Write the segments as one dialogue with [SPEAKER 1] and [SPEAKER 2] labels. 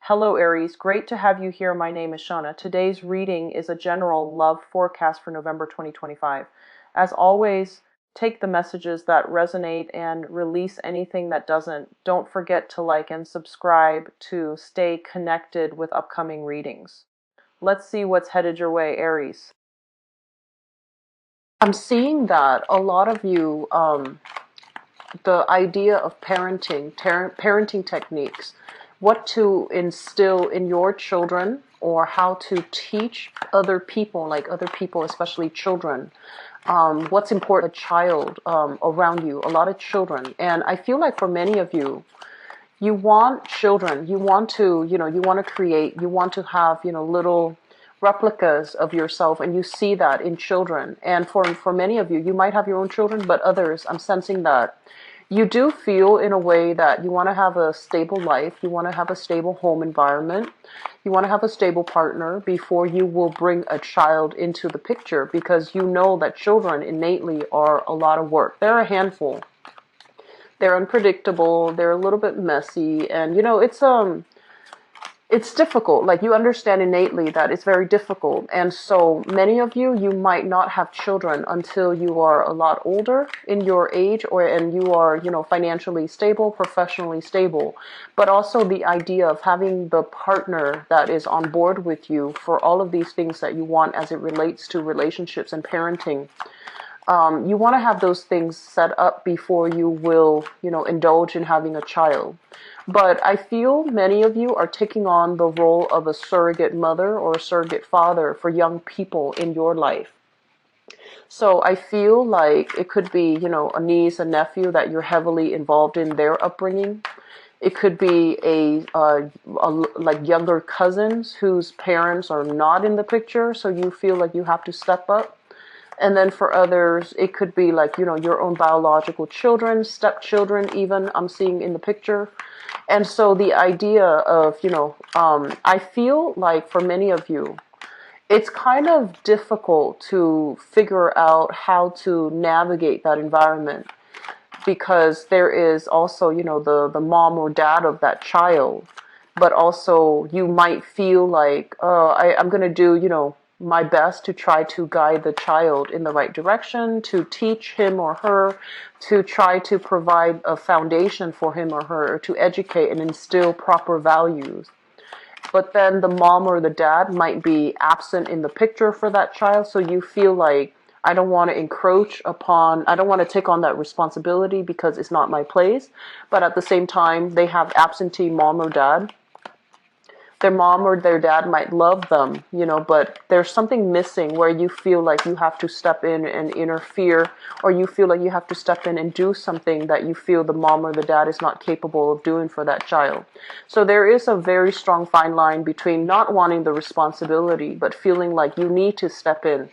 [SPEAKER 1] Hello, Aries. Great to have you here. My name is Shauna. Today's reading is a general love forecast for November 2025. As always, take the messages that resonate and release anything that doesn't. Don't forget to like and subscribe to stay connected with upcoming readings. Let's see what's headed your way, Aries. I'm seeing that a lot of you, the idea of parenting techniques, what to instill in your children, or how to teach other people, especially children, what's important, a child around you, a lot of children. And I feel like for many of you, you want children, you want to, you want to create, you want to have, little replicas of yourself, and you see that in children. And for many of you, you might have your own children, but others, I'm sensing that you do feel in a way that you want to have a stable life, you want to have a stable home environment, you want to have a stable partner before you will bring a child into the picture, because you know that children innately are a lot of work. They're a handful. They're unpredictable, they're a little bit messy, and it's difficult. Like, you understand innately that it's very difficult. And so many of you, you might not have children until you are a lot older in your age, and you are, financially stable, professionally stable. But also the idea of having the partner that is on board with you for all of these things that you want as it relates to relationships and parenting. You want to have those things set up before you will, indulge in having a child. But I feel many of you are taking on the role of a surrogate mother or a surrogate father for young people in your life. So I feel like it could be, a niece, a nephew that you're heavily involved in their upbringing. It could be like younger cousins whose parents are not in the picture, so you feel like you have to step up. And then for others, it could be like, your own biological children, stepchildren even, I'm seeing in the picture. And so the idea of, I feel like for many of you, it's kind of difficult to figure out how to navigate that environment, because there is also, the mom or dad of that child. But also you might feel like, I'm going to do, my best to try to guide the child in the right direction, to teach him or her, to try to provide a foundation for him or her, to educate and instill proper values. But then the mom or the dad might be absent in the picture for that child, so you feel like, I don't want to I don't want to take on that responsibility because it's not my place. But at the same time, they have absentee mom or dad. Their mom or their dad might love them, but there's something missing where you feel like you have to step in and interfere, or you feel like you have to step in and do something that you feel the mom or the dad is not capable of doing for that child. So there is a very strong fine line between not wanting the responsibility, but feeling like you need to step in.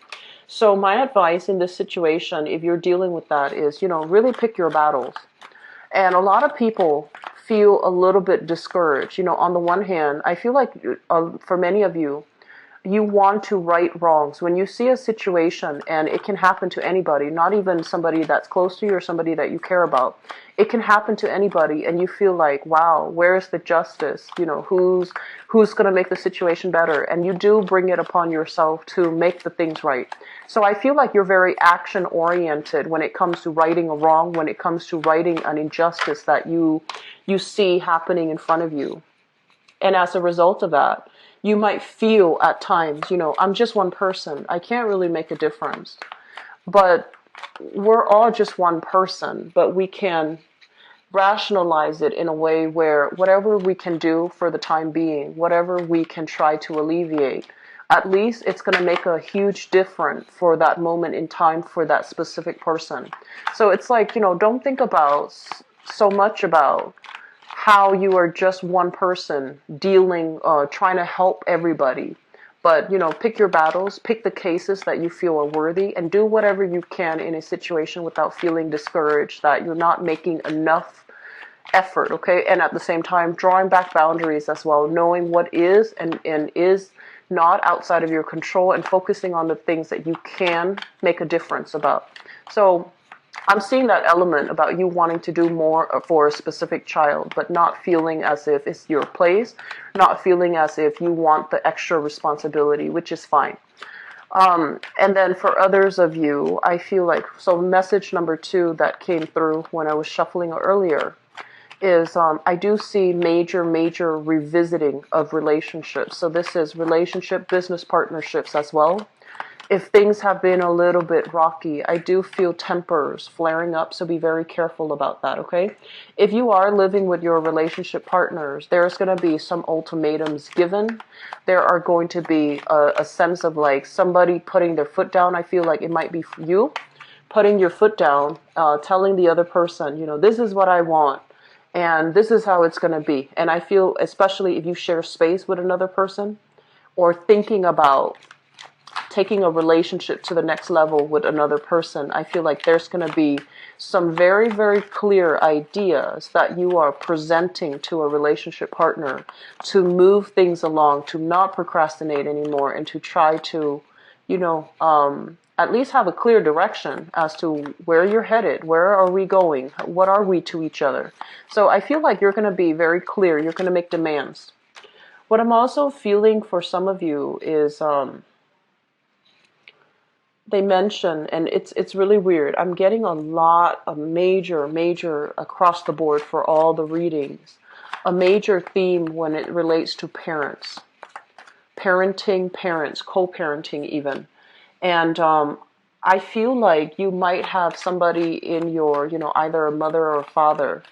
[SPEAKER 1] So my advice in this situation, if you're dealing with that, is, really pick your battles. And a lot of people feel a little bit discouraged. On the one hand, I feel like for many of you, you want to right wrongs. When you see a situation, and it can happen to anybody, not even somebody that's close to you or somebody that you care about, it can happen to anybody, and you feel like, wow, where's the justice? Who's going to make the situation better? And you do bring it upon yourself to make the things right. So I feel like you're very action oriented when it comes to righting a wrong, when it comes to righting an injustice that you see happening in front of you. And as a result of that, you might feel at times, I'm just one person, I can't really make a difference. But we're all just one person, but we can rationalize it in a way where whatever we can do for the time being, whatever we can try to alleviate, at least it's going to make a huge difference for that moment in time for that specific person. So it's like, don't think about so much about how you are just one person dealing, trying to help everybody. But, pick your battles, pick the cases that you feel are worthy, and do whatever you can in a situation without feeling discouraged that you're not making enough effort, okay? And at the same time, drawing back boundaries as well, knowing what is and is not outside of your control, and focusing on the things that you can make a difference about. So I'm seeing that element about you wanting to do more for a specific child, but not feeling as if it's your place, not feeling as if you want the extra responsibility, which is fine. And then for others of you, I feel like, so message number 2 that came through when I was shuffling earlier is I do see major revisiting of relationships. So this is relationship, business partnerships as well. If things have been a little bit rocky, I do feel tempers flaring up, so be very careful about that, okay? If you are living with your relationship partners, there's going to be some ultimatums given. There are going to be a sense of like somebody putting their foot down. I feel like it might be you putting your foot down, telling the other person, you know, this is what I want. And this is how it's going to be. And I feel, especially if you share space with another person or thinking about taking a relationship to the next level with another person, I feel like there's going to be some very clear ideas that you are presenting to a relationship partner to move things along, to not procrastinate anymore, and to try to, you know, at least have a clear direction as to where you're headed, where are we going, what are we to each other. So I feel like you're going to be very clear, you're going to make demands. What I'm also feeling for some of you is they mention, and it's really weird, I'm getting a lot of major across the board for all the readings, a major theme when it relates to parents, parenting, parents, co-parenting even. And I feel like you might have somebody in your, you know, either a mother or a father,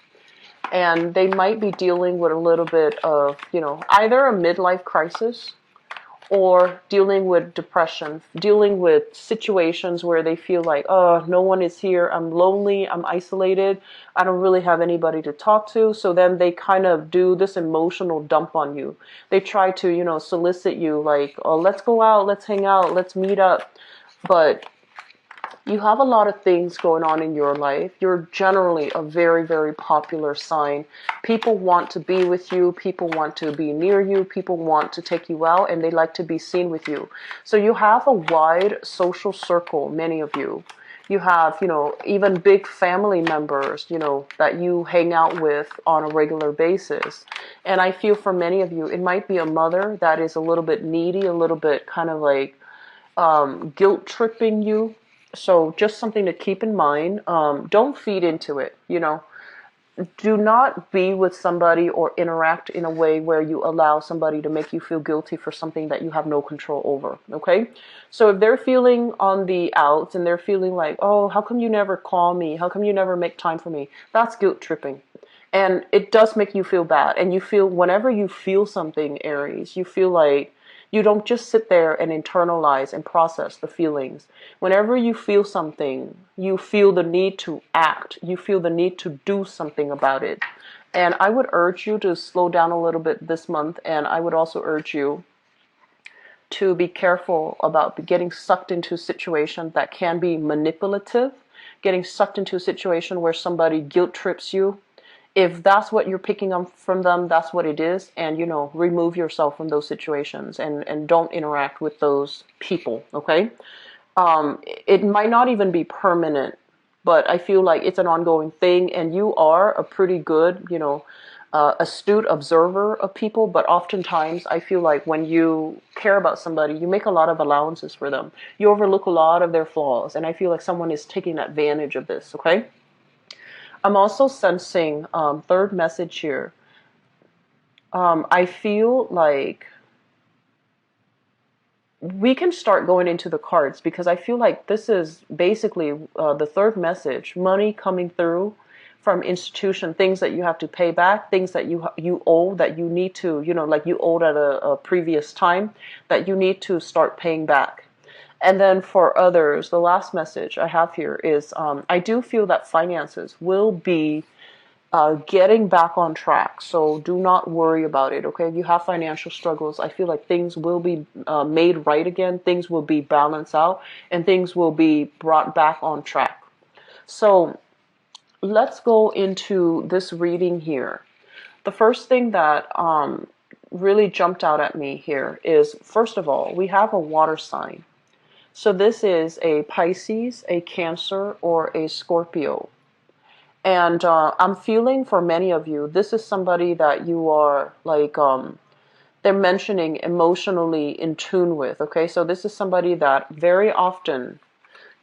[SPEAKER 1] and they might be dealing with a little bit of, you know, either a midlife crisis or dealing with depression, dealing with situations where they feel like, oh, no one is here, I'm lonely, I'm isolated, I don't really have anybody to talk to. So then they kind of do this emotional dump on you. They try to, you know, solicit you like, oh, let's go out, let's hang out, let's meet up. But you have a lot of things going on in your life. You're generally a very popular sign. People want to be with you. People want to be near you. People want to take you out, and they like to be seen with you. So you have a wide social circle, many of you. You have, you know, even big family members, you know, that you hang out with on a regular basis. And I feel for many of you, it might be a mother that is a little bit needy, a little bit kind of like guilt tripping you. So just something to keep in mind. Don't feed into it, you know. Do not be with somebody or interact in a way where you allow somebody to make you feel guilty for something that you have no control over, okay? So if they're feeling on the outs and they're feeling like, oh, how come you never call me? How come you never make time for me? That's guilt tripping. And it does make you feel bad. And you feel, whenever you feel something, Aries, you feel like you don't just sit there and internalize and process the feelings. Whenever you feel something, you feel the need to act. You feel the need to do something about it. And I would urge you to slow down a little bit this month. And I would also urge you to be careful about getting sucked into a situation that can be manipulative, getting sucked into a situation where somebody guilt trips you. If that's what you're picking up from them, that's what it is. And, you know, remove yourself from those situations and don't interact with those people, okay? It might not even be permanent, but I feel like it's an ongoing thing. And you are a pretty good, you know, astute observer of people. But oftentimes I feel like when you care about somebody, you make a lot of allowances for them. You overlook a lot of their flaws. And I feel like someone is taking advantage of this, okay? I'm also sensing, third message here. I feel like we can start going into the cards because I feel like this is basically the third message. Money coming through from institution, things that you have to pay back, things that you owe, that you need to, you know, like you owed at a previous time, that you need to start paying back. And then for others, the last message I have here is I do feel that finances will be getting back on track. So do not worry about it, okay? If you have financial struggles, I feel like things will be made right again. Things will be balanced out and things will be brought back on track. So let's go into this reading here. The first thing that really jumped out at me here is, first of all, we have a water sign. So this is a Pisces, a Cancer, or a Scorpio. And I'm feeling for many of you, this is somebody that you are like, they're mentioning emotionally in tune with. Okay, so this is somebody that very often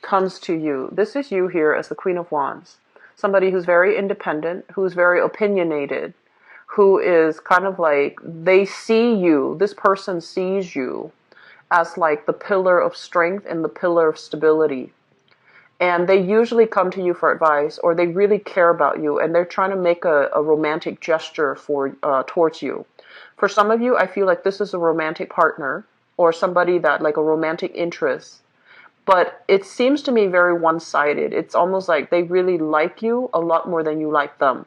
[SPEAKER 1] comes to you. This is you here as the Queen of Wands. Somebody who's very independent, who's very opinionated, who is kind of like, they see you, this person sees you as like the pillar of strength and the pillar of stability. And they usually come to you for advice, or they really care about you, and they're trying to make a romantic gesture for towards you. For some of you, I feel like this is a romantic partner or somebody that like a romantic interest. But it seems to me very one-sided. It's almost like they really like you a lot more than you like them.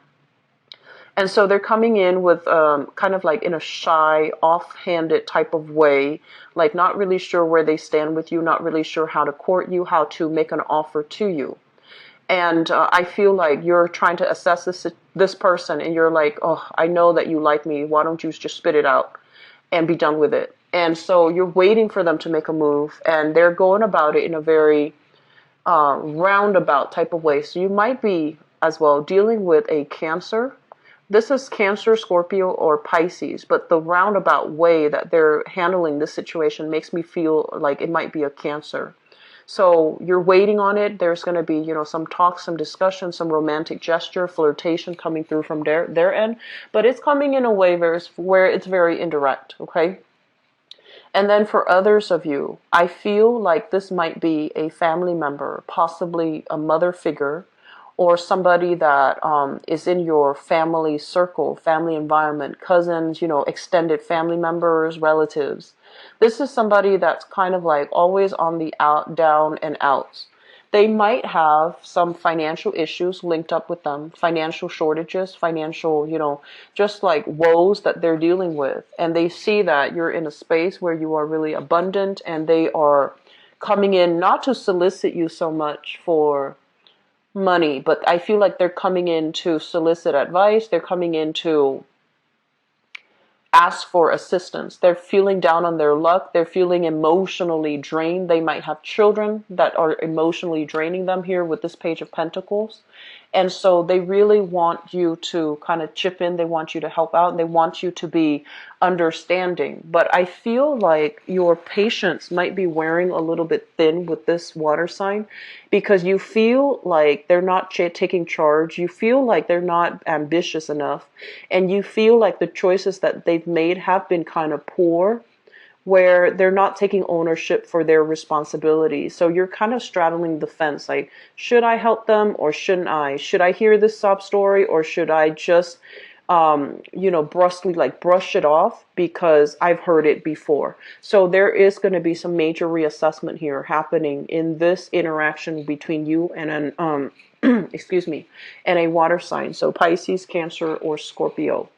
[SPEAKER 1] And so they're coming in with kind of like in a shy, off-handed type of way, like not really sure where they stand with you, not really sure how to court you, how to make an offer to you. And I feel like you're trying to assess this person, and you're like, oh, I know that you like me. Why don't you just spit it out and be done with it? And so you're waiting for them to make a move, and they're going about it in a very roundabout type of way. So you might be as well dealing with a Cancer. This is Cancer, Scorpio, or Pisces, but the roundabout way that they're handling this situation makes me feel like it might be a Cancer. So you're waiting on it. There's going to be, some talk, some discussion, some romantic gesture, flirtation coming through from their end, but it's coming in a way where it's very indirect, okay? And then for others of you, I feel like this might be a family member, possibly a mother figure, or somebody that is in your family circle, family environment, cousins, extended family members, relatives. This is somebody that's kind of like always on the out, down and outs. They might have some financial issues linked up with them, financial shortages, financial, just like woes that they're dealing with. And they see that you're in a space where you are really abundant, and they are coming in not to solicit you so much for money, but I feel like they're coming in to solicit advice. They're coming in to ask for assistance. They're feeling down on their luck. They're feeling emotionally drained. They might have children that are emotionally draining them here with this Page of Pentacles. And so they really want you to kind of chip in. They want you to help out. And they want you to be understanding. But I feel like your patience might be wearing a little bit thin with this water sign, because you feel like they're not taking charge. You feel like they're not ambitious enough. And you feel like the choices that they've made have been kind of poor, where they're not taking ownership for their responsibilities. So you're kind of straddling the fence, like, should I help them or shouldn't I? Should I hear this sob story, or should I just, brusquely like brush it off because I've heard it before? So there is going to be some major reassessment here happening in this interaction between you and an, excuse me, and a water sign. So Pisces, Cancer, or Scorpio.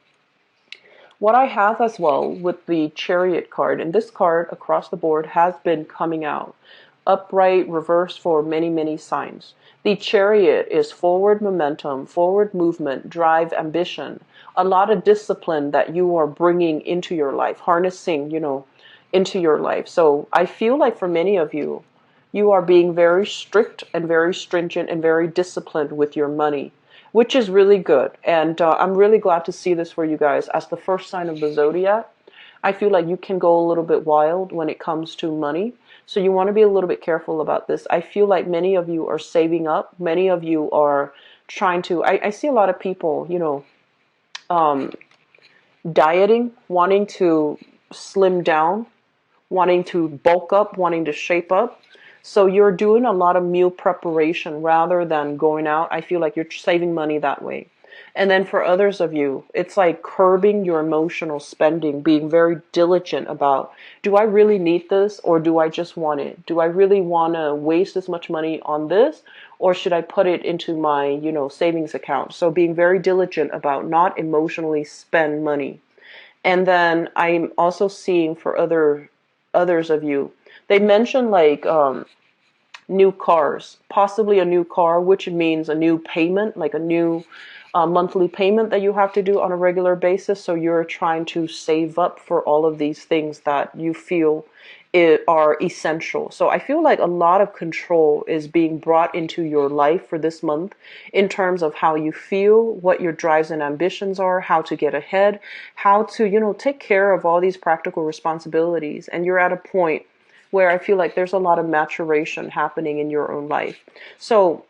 [SPEAKER 1] What I have as well with the Chariot card, and this card across the board has been coming out upright, reverse for many, many signs. The Chariot is forward momentum, forward movement, drive, ambition, a lot of discipline that you are bringing into your life, harnessing, into your life. So I feel like for many of you, you are being very strict and very stringent and very disciplined with your money, which is really good. And I'm really glad to see this for you guys as the first sign of the zodiac. I feel like you can go a little bit wild when it comes to money. So you want to be a little bit careful about this. I feel like many of you are saving up. Many of you are trying to, I see a lot of people, dieting, wanting to slim down, wanting to bulk up, wanting to shape up. So you're doing a lot of meal preparation rather than going out. I feel like you're saving money that way. And then for others of you, it's like curbing your emotional spending, being very diligent about, do I really need this, or do I just want it? Do I really want to waste this much money on this, or should I put it into my, savings account? So being very diligent about not emotionally spend money. And then I'm also seeing for others of you, they mentioned like new cars, possibly a new car, which means a new payment, like a new monthly payment that you have to do on a regular basis. So you're trying to save up for all of these things that you feel are essential. So I feel like a lot of control is being brought into your life for this month in terms of how you feel, what your drives and ambitions are, how to get ahead, how to, take care of all these practical responsibilities. And you're at a point where I feel like there's a lot of maturation happening in your own life. So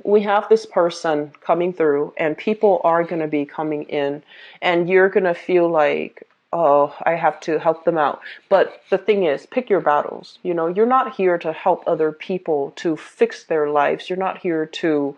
[SPEAKER 1] we have this person coming through, and people are going to be coming in, and you're going to feel like, oh, I have to help them out. But the thing is, pick your battles. You're not here to help other people to fix their lives. You're not here to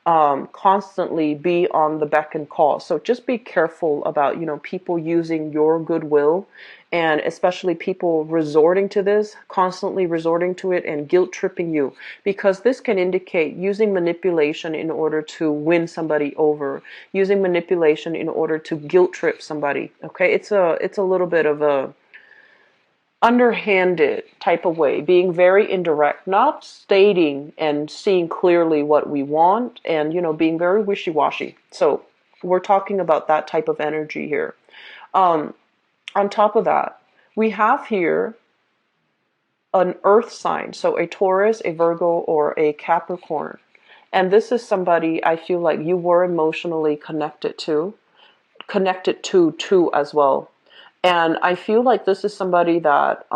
[SPEAKER 1] constantly be on the beck and call. So just be careful about, people using your goodwill, and especially people resorting to this, constantly resorting to it and guilt tripping you, because this can indicate using manipulation in order to win somebody over, using manipulation in order to guilt trip somebody. Okay, it's a little bit of a underhanded type of way, being very indirect, not stating and seeing clearly what we want, and being very wishy-washy. So we're talking about that type of energy here. On top of that, we have here an earth sign, so a Taurus, a Virgo, or a Capricorn. And this is somebody I feel like you were emotionally connected to as well. And I feel like this is somebody that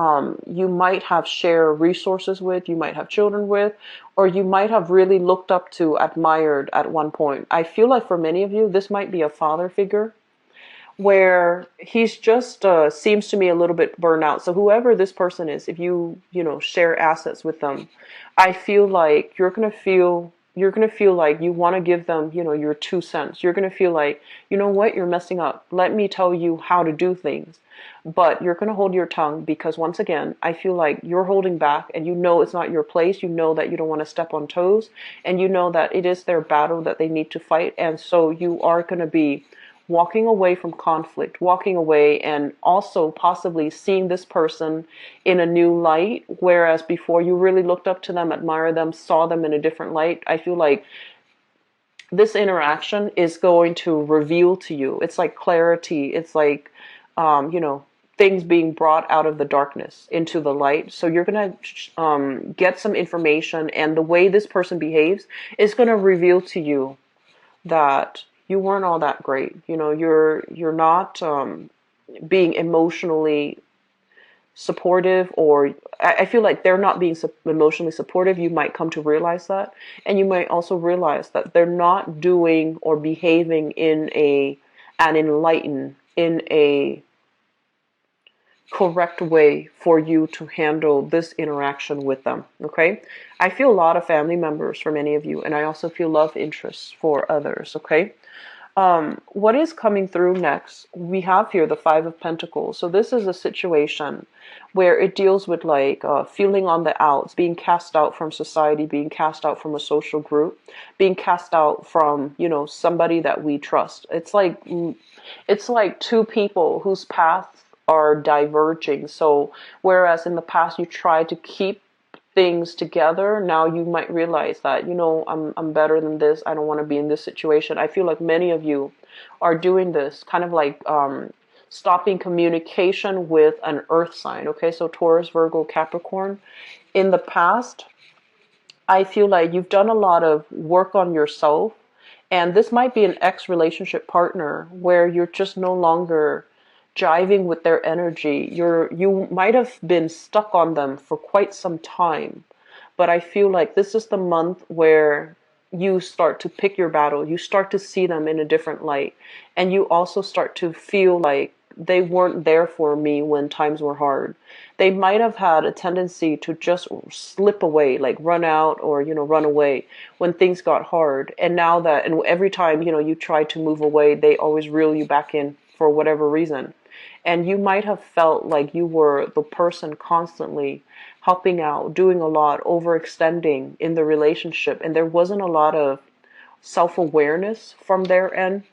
[SPEAKER 1] you might have shared resources with, you might have children with, or you might have really looked up to, admired at one point. I feel like for many of you, this might be a father figure where he's just seems to me a little bit burnt out. So whoever this person is, if you share assets with them, I feel like you're gonna feel like you want to give them your 2 cents. You're gonna feel like, you know what, you're messing up. Let me tell you how to do things. But you're gonna hold your tongue, because once again, I feel like you're holding back, and it's not your place. You know that you don't want to step on toes, and you know that it is their battle that they need to fight, and so you are gonna be walking away from conflict, walking away, and also possibly seeing this person in a new light, whereas before you really looked up to them, admired them, saw them in a different light. I feel like this interaction is going to reveal to you. It's like clarity. It's like, things being brought out of the darkness into the light. So you're going to get some information, and the way this person behaves is going to reveal to you that you weren't all that great. You're not being emotionally supportive, or I feel like they're not being emotionally supportive. You might come to realize that, and you might also realize that they're not doing or behaving in a correct way for you to handle this interaction with them. Okay, I feel a lot of family members for many of you, and I also feel love interests for others. Okay, what is coming through next? We have here the Five of Pentacles. So this is a situation where it deals with like feeling on the outs, being cast out from society, being cast out from a social group, being cast out from somebody that we trust. It's like two people whose paths are diverging. So whereas in the past you tried to keep things together, now you might realize that I'm better than this. I don't want to be in this situation. I feel like many of you are doing this, kind of like stopping communication with an earth sign. Okay, so Taurus, Virgo, Capricorn. In the past, I feel like you've done a lot of work on yourself, and this might be an ex-relationship partner where you're just no longer jiving with their energy. You might have been stuck on them for quite some time, but I feel like this is the month where you start to pick your battle. You start to see them in a different light, and you also start to feel like they weren't there for me when times were hard. They might have had a tendency to just slip away, like run out or run away when things got hard. And every time you try to move away, they always reel you back in for whatever reason. And you might have felt like you were the person constantly helping out, doing a lot, overextending in the relationship, and there wasn't a lot of self-awareness from their end.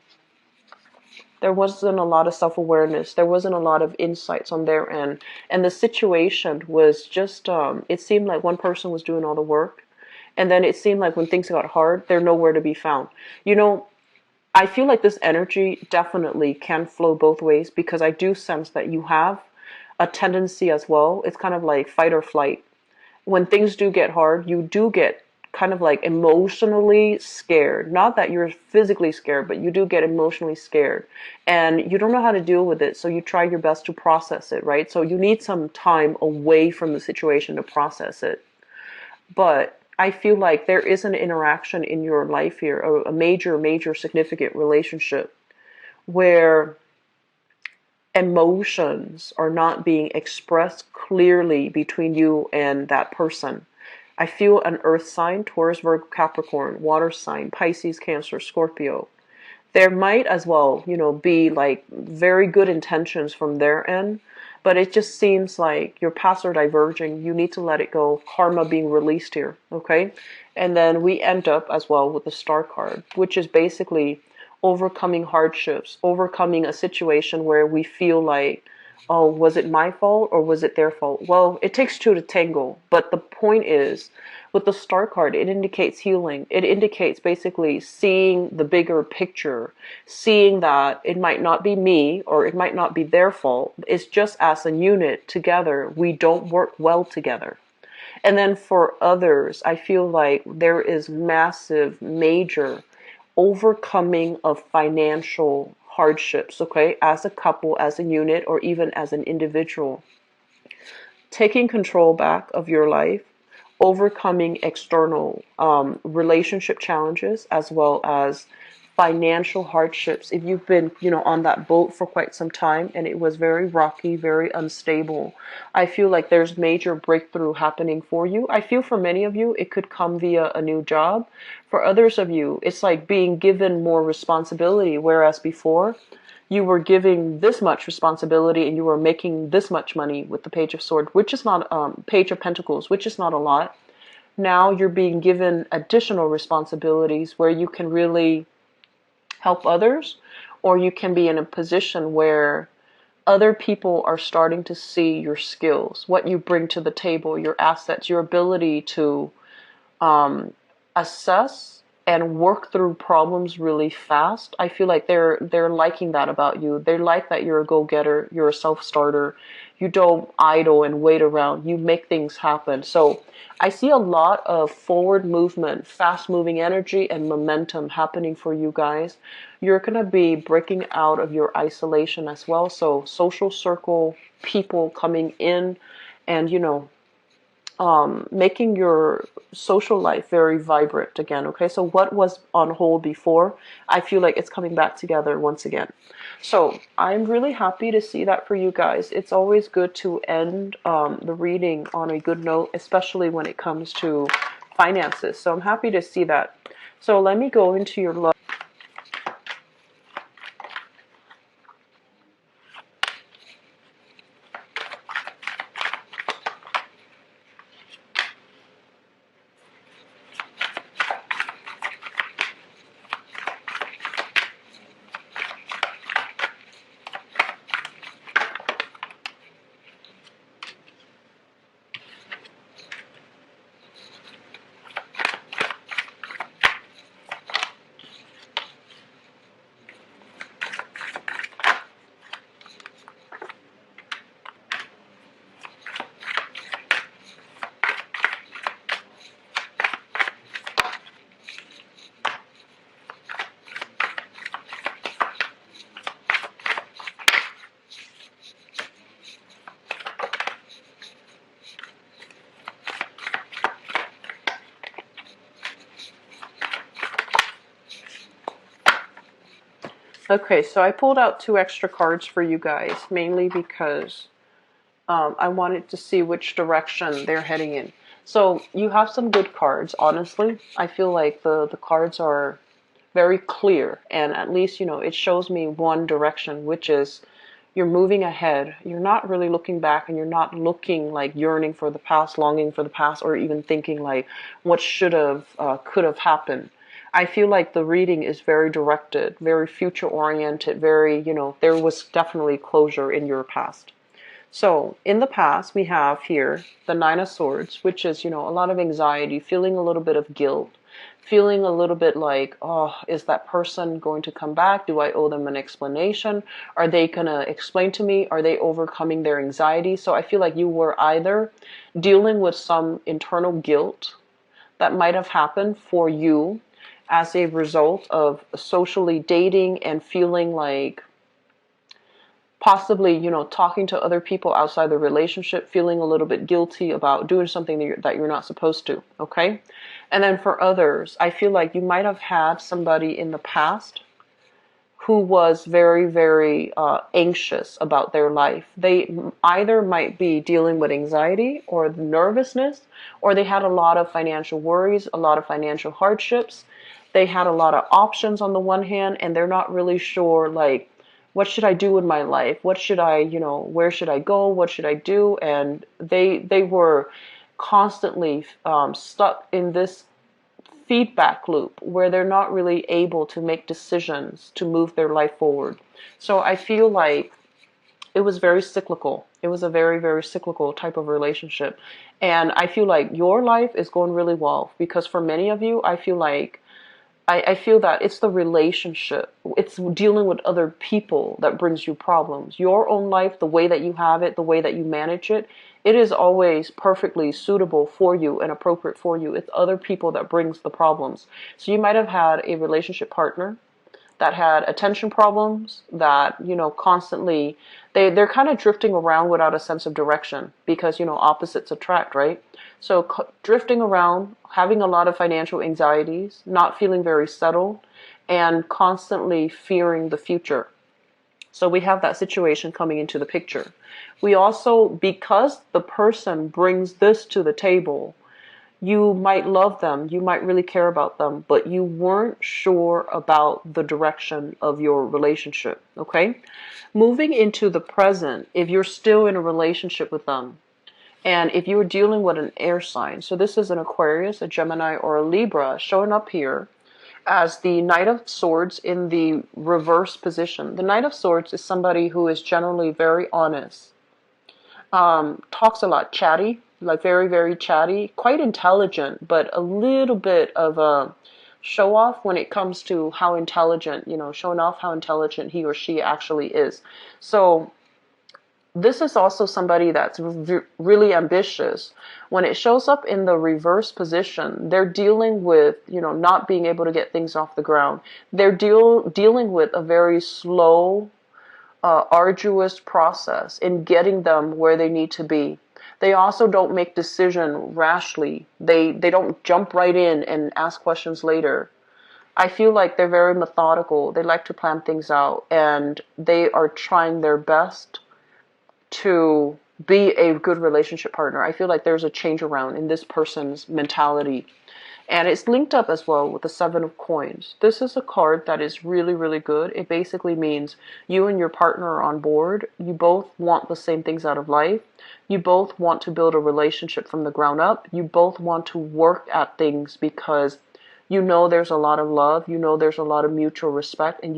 [SPEAKER 1] There wasn't a lot of self-awareness. There wasn't a lot of insights on their end. And the situation was just, it seemed like one person was doing all the work. And then it seemed like when things got hard, they're nowhere to be found. You know, I feel like this energy definitely can flow both ways, because I do sense that you have a tendency as well. It's kind of like fight or flight. When things do get hard, you do get kind of like emotionally scared. Not that you're physically scared, but you do get emotionally scared. And you don't know how to deal with it, so you try your best to process it, right? So you need some time away from the situation to process it. But I feel like there is an interaction in your life here, a major, major significant relationship where emotions are not being expressed clearly between you and that person. I feel an earth sign, Taurus, Virgo, Capricorn, water sign, Pisces, Cancer, Scorpio. There might as well, be like very good intentions from their end, but it just seems like your paths are diverging. You need to let it go. Karma being released here, okay? And then we end up as well with the Star card, which is basically overcoming hardships, overcoming a situation where we feel like, oh, was it my fault or was it their fault? Well, it takes two to tango, but the point is, with the Star card, it indicates healing. It indicates basically seeing the bigger picture, seeing that it might not be me or it might not be their fault. It's just as a unit together, we don't work well together. And then for others, I feel like there is massive, major overcoming of financial hardships, okay, as a couple, as a unit, or even as an individual. Taking control back of your life, overcoming external relationship challenges, as well as financial hardships. If you've been, on that boat for quite some time and it was very rocky, very unstable, I feel like there's major breakthrough happening for you. I feel for many of you, it could come via a new job. For others of you, it's like being given more responsibility, whereas before you were giving this much responsibility and you were making this much money with the Page of Swords, which is not, Page of Pentacles, which is not a lot. Now you're being given additional responsibilities where you can really help others, or you can be in a position where other people are starting to see your skills, what you bring to the table, your assets, your ability to assess and work through problems really fast. I feel like they're liking that about you. They like that you're a go-getter, you're a self-starter. You don't idle and wait around. You make things happen. So I see a lot of forward movement, fast-moving energy and momentum happening for you guys. You're going to be breaking out of your isolation as well. So social circle, people coming in and, making your social life very vibrant again. Okay, so what was on hold before, I feel like it's coming back together once again. So I'm really happy to see that for you guys. It's always good to end the reading on a good note, especially when it comes to finances. So I'm happy to see that. So let me go into your love. Okay, so I pulled out two extra cards for you guys, mainly because I wanted to see which direction they're heading in. So you have some good cards, honestly. I feel like the cards are very clear, and at least, it shows me one direction, which is you're moving ahead. You're not really looking back, and you're not looking like yearning for the past, longing for the past, or even thinking like what should have, could have happened. I feel like the reading is very directed, very future oriented, very, there was definitely closure in your past. So in the past, we have here the Nine of Swords, which is, a lot of anxiety, feeling a little bit of guilt, feeling a little bit like, oh, is that person going to come back? Do I owe them an explanation? Are they going to explain to me? Are they overcoming their anxiety? So I feel like you were either dealing with some internal guilt that might have happened for you as a result of socially dating and feeling like possibly, talking to other people outside the relationship, feeling a little bit guilty about doing something that you're not supposed to, okay? And then for others, I feel like you might have had somebody in the past who was very, very anxious about their life. They either might be dealing with anxiety or nervousness, or they had a lot of financial worries, a lot of financial hardships. They had a lot of options on the one hand, and they're not really sure, like, what should I do with my life? What should I, where should I go? What should I do? And they were constantly stuck in this feedback loop where they're not really able to make decisions to move their life forward. So I feel like it was very cyclical. It was a very, very cyclical type of relationship. And I feel like your life is going really well because for many of you, I feel that it's the relationship. It's dealing with other people that brings you problems. Your own life, the way that you have it, the way that you manage it, it is always perfectly suitable for you and appropriate for you. It's other people that brings the problems. So you might have had a relationship partner that had attention problems, that, constantly, they're kind of drifting around without a sense of direction because, opposites attract, right? So drifting around, having a lot of financial anxieties, not feeling very settled, and constantly fearing the future. So we have that situation coming into the picture. We also, because the person brings this to the table, you might love them, you might really care about them, but you weren't sure about the direction of your relationship, okay? Moving into the present, if you're still in a relationship with them, and if you were dealing with an air sign, so this is an Aquarius, a Gemini, or a Libra, showing up here as the Knight of Swords in the reverse position. The Knight of Swords is somebody who is generally very honest, talks a lot, chatty, like very, very chatty, quite intelligent, but a little bit of a show off when it comes to how intelligent, showing off how intelligent he or she actually is. So this is also somebody that's really ambitious. When it shows up in the reverse position, they're dealing with, not being able to get things off the ground. They're dealing with a very slow, arduous process in getting them where they need to be. They also don't make decision rashly. They don't jump right in and ask questions later. I feel like they're very methodical. They like to plan things out, and they are trying their best to be a good relationship partner. I feel like there's a change around in this person's mentality. And it's linked up as well with the Seven of Coins. This is a card that is really, really good. It basically means you and your partner are on board. You both want the same things out of life. You both want to build a relationship from the ground up. You both want to work at things because there's a lot of love. There's a lot of mutual respect. And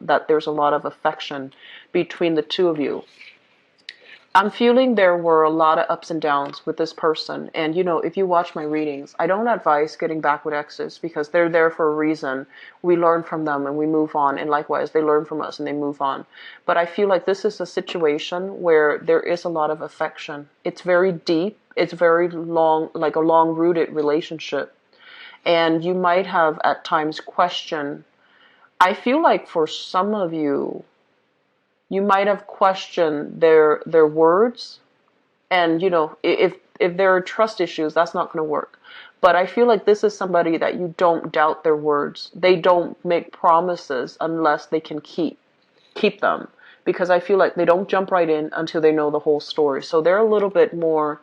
[SPEAKER 1] that there's a lot of affection between the two of you. I'm feeling there were a lot of ups and downs with this person. And, if you watch my readings, I don't advise getting back with exes because they're there for a reason. We learn from them and we move on. And likewise, they learn from us and they move on. But I feel like this is a situation where there is a lot of affection. It's very deep. It's very long, like a long-rooted relationship. And you might have at times questioned. I feel like for some of you, you might have questioned their words, and if there are trust issues, that's not going to work. But I feel like this is somebody that you don't doubt their words. They don't make promises unless they can keep them, because I feel like they don't jump right in until they know the whole story. So they're a little bit more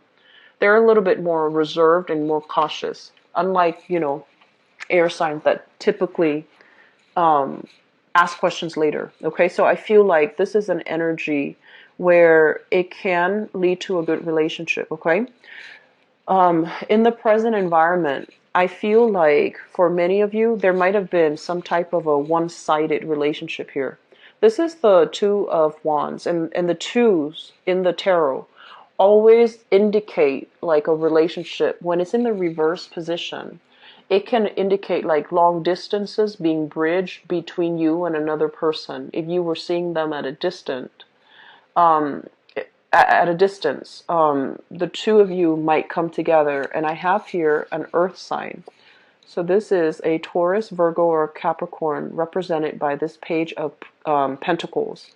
[SPEAKER 1] reserved and more cautious, unlike air signs that typically ask questions later. Okay, so I feel like this is an energy where it can lead to a good relationship. Okay, in the present environment, I feel like for many of you, there might have been some type of a one-sided relationship here. This is the Two of Wands, and the twos in the tarot always indicate like a relationship. When it's in the reverse position, it can indicate like long distances being bridged between you and another person. If you were seeing them at a um, distance, the two of you might come together. And I have here an earth sign. So this is a Taurus, Virgo, or Capricorn represented by this page of Pentacles.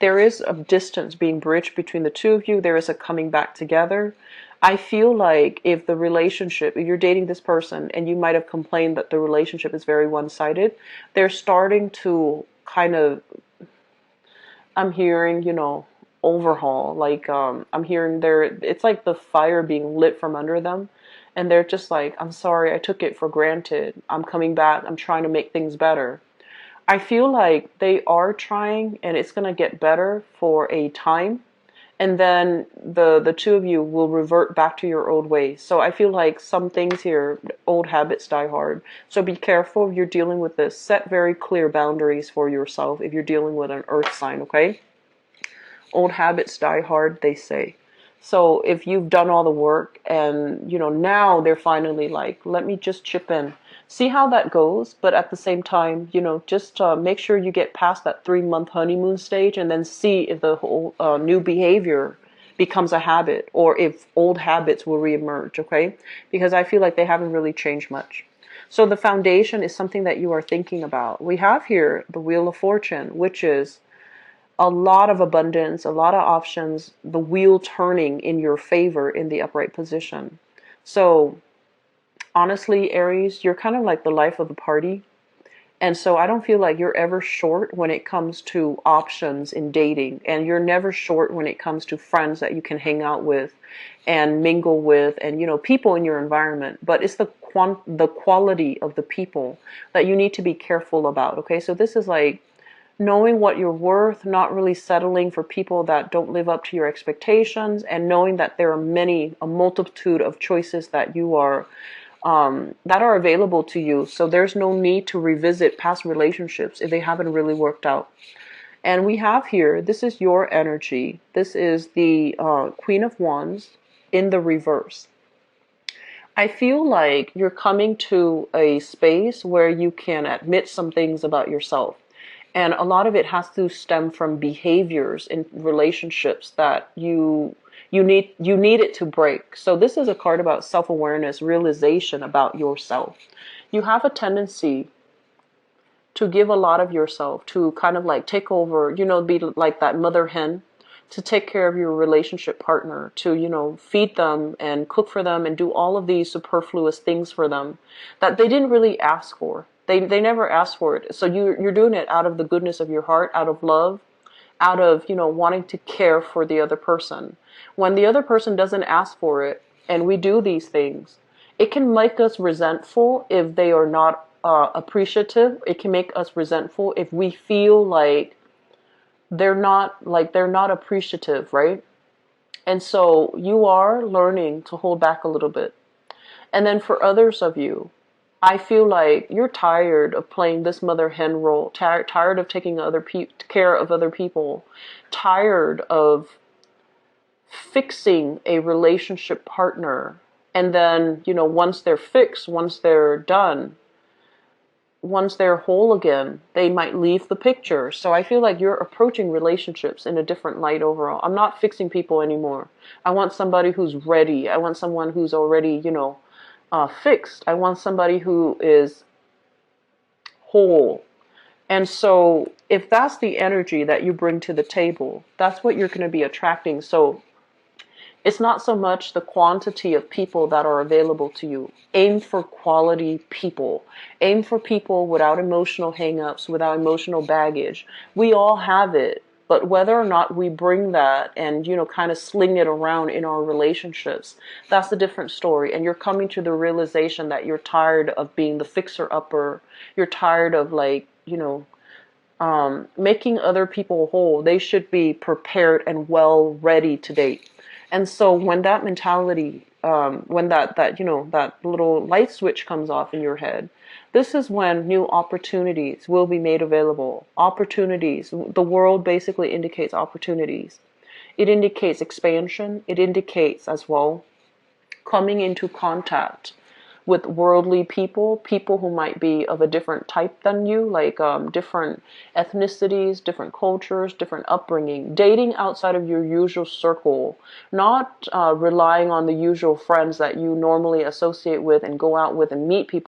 [SPEAKER 1] There is a distance being bridged between the two of you. There is a coming back together. I feel like if the relationship, if you're dating this person and you might have complained that the relationship is very one-sided, they're starting to kind of, I'm hearing, overhaul. Like, I'm hearing it's like the fire being lit from under them. And they're just like, I'm sorry, I took it for granted. I'm coming back. I'm trying to make things better. I feel like they are trying, and it's going to get better for a time. And then the two of you will revert back to your old ways. So I feel like some things here, old habits die hard. So be careful if you're dealing with this. Set very clear boundaries for yourself if you're dealing with an earth sign, okay? Old habits die hard, they say. So if you've done all the work and, now they're finally like, let me just chip in. See how that goes. But at the same time, just make sure you get past that 3-month honeymoon stage and then see if the whole new behavior becomes a habit or if old habits will reemerge, okay? Because I feel like they haven't really changed much. So the foundation is something that you are thinking about. We have here the Wheel of Fortune, which is a lot of abundance, a lot of options, the wheel turning in your favor in the upright position. So honestly, Aries, you're kind of like the life of the party. And so I don't feel like you're ever short when it comes to options in dating. And you're never short when it comes to friends that you can hang out with and mingle with and, people in your environment. But it's the quality of the people that you need to be careful about. Okay, so this is like knowing what you're worth, not really settling for people that don't live up to your expectations, and knowing that there are a multitude of choices that that are available to you. So there's no need to revisit past relationships if they haven't really worked out. And we have here, this is your energy. This is the Queen of Wands in the reverse. I feel like you're coming to a space where you can admit some things about yourself. And a lot of it has to stem from behaviors in relationships that you need it to break. So this is a card about self-awareness, realization about yourself. You have a tendency to give a lot of yourself, to kind of like take over, be like that mother hen, to take care of your relationship partner, to, feed them and cook for them and do all of these superfluous things for them that they didn't really ask for. They never asked for it. So you're doing it out of the goodness of your heart, out of love, out of, wanting to care for the other person. When the other person doesn't ask for it and we do these things, it can make us resentful if they are not appreciative. It can make us resentful if we feel like they're not appreciative, right? And so you are learning to hold back a little bit. And then for others of you, I feel like you're tired of playing this mother hen role, tired of taking care of other people, tired of fixing a relationship partner. And then, once they're fixed, once they're done, once they're whole again, they might leave the picture. So I feel like you're approaching relationships in a different light overall. I'm not fixing people anymore. I want somebody who's ready. I want someone who's already, fixed. I want somebody who is whole. And so if that's the energy that you bring to the table, that's what you're going to be attracting. So it's not so much the quantity of people that are available to you. Aim for quality people. Aim for people without emotional hangups, without emotional baggage. We all have it. But whether or not we bring that and, kind of sling it around in our relationships, that's a different story. And you're coming to the realization that you're tired of being the fixer-upper. You're tired of, making other people whole. They should be prepared and well ready to date. And so when that mentality when that little light switch comes off in your head, this is when new opportunities will be made available. Opportunities. The world basically indicates opportunities. It indicates expansion. It indicates as well coming into contact with worldly people, people who might be of a different type than you, like different ethnicities, different cultures, different upbringing, dating outside of your usual circle, not relying on the usual friends that you normally associate with and go out with and meet people